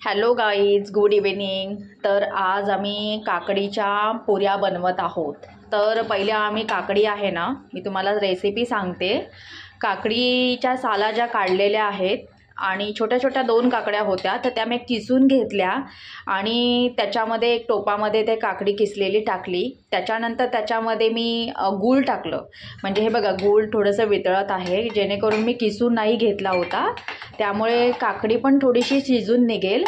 Hello guys, good evening. तर आज आम्ही काकडीच्या पुऱ्या बनवत आहोत. तर पहिले आम्ही काकडी आहे ना, मी तुम्हाला रेसिपी सांगते. काकडीच्या साला ज्या काढलेल्या आहेत आणि छोट्या छोट्या 2 काकड्या होत्या, तर त्या मी किसून घेतल्या आणि त्याच्यामध्ये एक टोपामध्ये ते काकडी किसलेली टाकली. त्याच्यानंतर त्याच्यामध्ये मी गूळ टाकलं. म्हणजे हे बघा, गूळ थोडंसं वितळत आहे, जेणेकरून मी किसून नाही घेतला होता, त्यामुळे काकडी पण थोडीशी शिजून निघेल.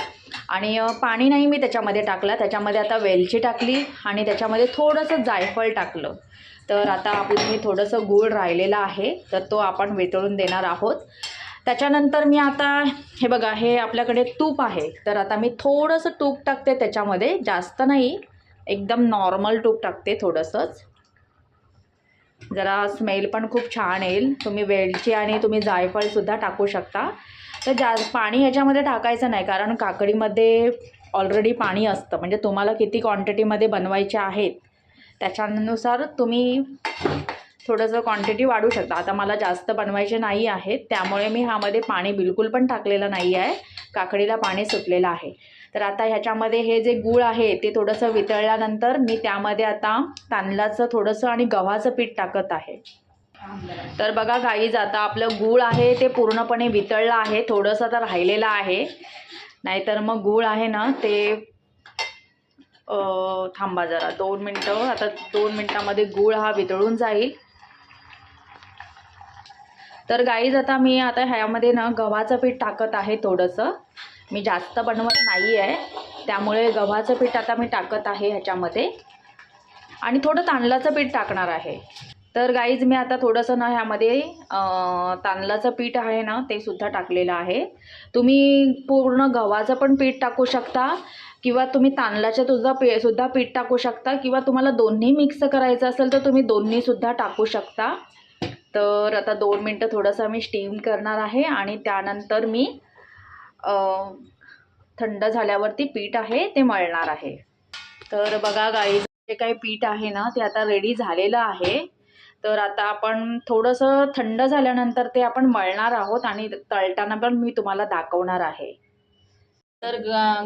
आणि पाणी नाही मी त्याच्यामध्ये टाकलं. त्याच्यामध्ये आता वेलची टाकली आणि त्याच्यामध्ये थोडंसं जायफळ टाकलं. तर आता आपलं हे थोडंसं गूळ राहिलेलं आहे, तर तो आपण वितळून देणार आहोत. त्याच्यानंतर मी आता हे बघा, हे आपल्याकडे तूप आहे, तर आता मी थोडंसं तूप टाकते त्याच्यामध्ये, जास्त नाही, एकदम नॉर्मल तूप टाकते थोडंसंच. जरा स्मेल पण खूप छान येईल. तुम्ही वेलची आणि तुम्ही जायफळसुद्धा टाकू शकता. तर पाणी ह्याच्यामध्ये टाकायचं नाही, कारण काकडीमध्ये ऑलरेडी पाणी असतं. म्हणजे तुम्हाला किती क्वांटिटीमध्ये बनवायचे आहेत त्याच्यानुसार तुम्ही थोडंसं क्वांटिटी वाढवू शकता. आता मला जास्त बनवायचे नाही आहेत, त्यामुळे मी ह्यामध्ये पाणी बिलकुल पण टाकलेलं नाही आहे. काकडीला पाणी सुटलेलं आहे. तर आता ह्याच्यामध्ये हे जे गूळ आहे ते थोडंसं वितळल्यानंतर मी त्यामध्ये आता तांदळाचं थोडंसं आणि गव्हाचं पीठ टाकत आहे. तर बघा गाईज, आता आपलं गूळ आहे ते पूर्णपणे वितळलं आहे. थोडंसं आता राहिलेलं आहे, नाहीतर मग गूळ आहे ना ते थांबा जरा 2 मिनटं. आता 2 मिनटामध्ये गूळ हा वितळून जाईल. तर गाईज, आता मी ह्यामध्ये ना गव्हाचं पीठ टाकत आहे थोडंसं. मी जास्त बनवत नाही आहे, त्यामुळे गव्हाचं पीठ आता मी टाकत आहे ह्याच्यामध्ये आणि थोडं तांदळाचं पीठ टाकणार आहे. तर गाईज, मी आता थोडंसं ना ह्यामध्ये तांदळाचं पीठ आहे ना ते सुद्धा टाकलेलं आहे. तुम्ही पूर्ण गव्हाचं पण पीठ टाकू शकता किंवा तुम्ही तांदळाचं सुद्धा पीठ टाकू शकता, किंवा तुम्हाला दोन्ही मिक्स करायचं असेल तर तुम्ही दोन्हीसुद्धा टाकू शकता. तर आता 2 मिनटं थोडंसं मी स्टीम करणार आहे आणि त्यानंतर मी थंड झाल्यावरती पीठ आहे ते मळणार आहे. तर बघा गाईज, जे काही पीठ आहे ना ते आता रेडी झालेलं आहे. तर आता आपण थोडंसं थंड झाल्यानंतर ते आपण मळणार आहोत आणि तळताना पण मी तुम्हाला दाखवणार आहे. तर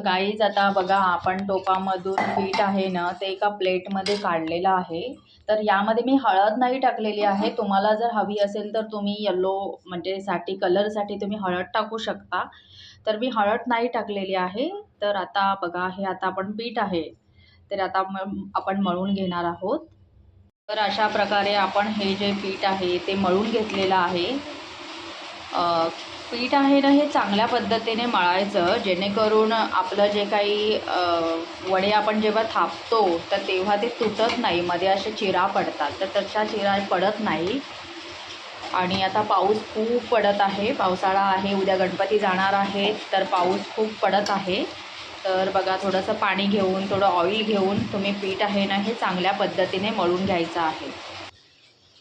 गाईज, आता बघा, आपण टोपामधून पीठ आहे ना ते एका प्लेटमध्ये काढलेलं आहे. तर यामध्ये मी हळद नाही टाकलेली आहे. तुम्हाला जर हवी असेल तर तुम्ही येलो म्हणजे कलरसाठी तुम्ही हळद टाकू शकता. तर मी हळद नाही टाकलेली आहे. तर आता बघा, हे आता आपण पीठ आहे तर आता आपण मळून घेणार आहोत. तर अशा प्रकारे आपण हे जे पीठ आहे ते मळून घेतलेलं आहे. पीठ आहे ना हे चांगल्या पद्धतीने मळायचं, जेणेकरून आपलं जे काही वडे आपण जेव्हा थापतो तर तेव्हा ते तुटत नाही, मध्ये असे चिरा पडतात, तर तशा चिरा पडत नाही. आणि आता पाऊस खूप पडत आहे, पावसाळा आहे, उद्या गणपती जाणार आहेत, तर पाऊस खूप पडत आहे. तर बघा, थोडंसं पाणी घेऊन, थोडं ऑइल घेऊन तुम्ही पीठ आहे ना हे चांगल्या पद्धतीने मळून घ्यायचं आहे.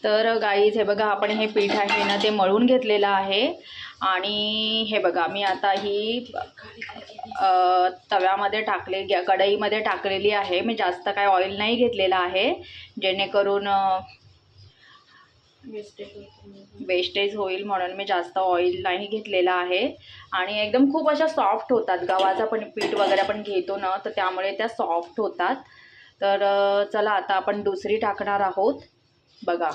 तर गाईज, हे बघा, आपण हे पीठ आहे ना ते मळून घेतलेलं आहे. आणि हे बघा, मी आता ही तव्यामध्ये कढईमध्ये टाकलेली आहे. मी जास्त काय ऑइल नाही घेतलेलं आहे, जेणेकरून वेस्टेज होईल म्हणून मी जास्त ऑइल नाही घेतलेलं आहे. आणि एकदम खूप अशा सॉफ्ट होतात. गव्हाचा पण पीठ वगैरे आपण घेतो ना, तर त्यामुळे त्या सॉफ्ट होतात. तर चला, आता आपण दुसरी टाकणार आहोत. बघा,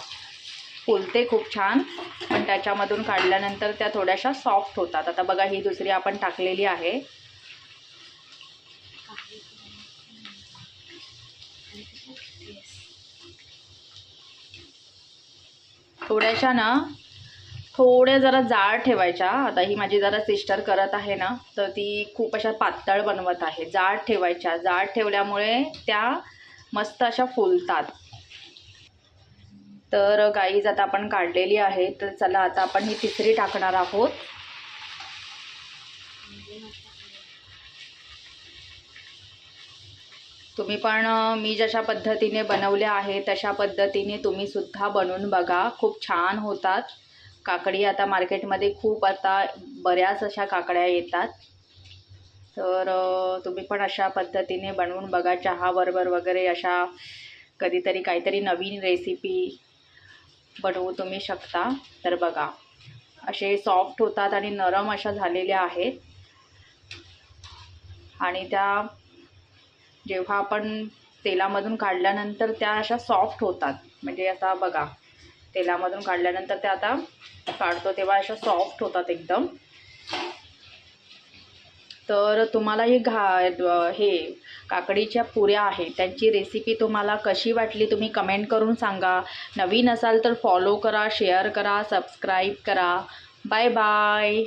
फुलते खूप छान, पण त्याच्यामधून काढल्यानंतर त्या थोड्याशा सॉफ्ट होतात. आता बघा, ही दुसरी आपण टाकलेली आहे. थोड्याशा ना थोड्या जरा जाड ठेवायच्या. आता ही माझी जरा सिस्टर करत आहे ना, तर ती खूप अशा पातळ बनवत आहे. जाड ठेवायच्या, जाड ठेवल्यामुळे त्या मस्त अशा फुलतात. तर गाईज, आता आपण काढलेली आहे. तर चला, आता आपण ही तिसरी टाकणार आहोत. तुम्ही पण मी जशा पद्धतीने बनवल्या आहे तशा पद्धतीने तुम्ही सुद्धा बनवून बघा, खूप छान होतात. काकडी आता मार्केटमध्ये खूप आता बऱ्याच अशा काकड्या येतात. तर तुम्ही पण अशा पद्धतीने बनवून बघा, चहाबरोबर वगैरे. अशा कधीतरी काहीतरी नवीन रेसिपी बनवू तुम्ही शकता. तर बघा, असे सॉफ्ट होतात आणि नरम अशा झालेल्या आहेत. आणि त्या जेव्हा आपण तेलामधून काढल्यानंतर त्या अशा सॉफ्ट होतात. म्हणजे आता बघा, तेलामधून काढल्यानंतर त्या आता काढतो तेव्हा अशा सॉफ्ट होतात एकदम. तर तुम्हाला हे काकडीच्या पुऱ्या आहेत त्यांची रेसिपी तुम्हाला कशी वाटली तुम्ही कमेंट करून सांगा. नवीन असाल तर फॉलो करा, शेअर करा, सबस्क्राईब करा. Bye bye.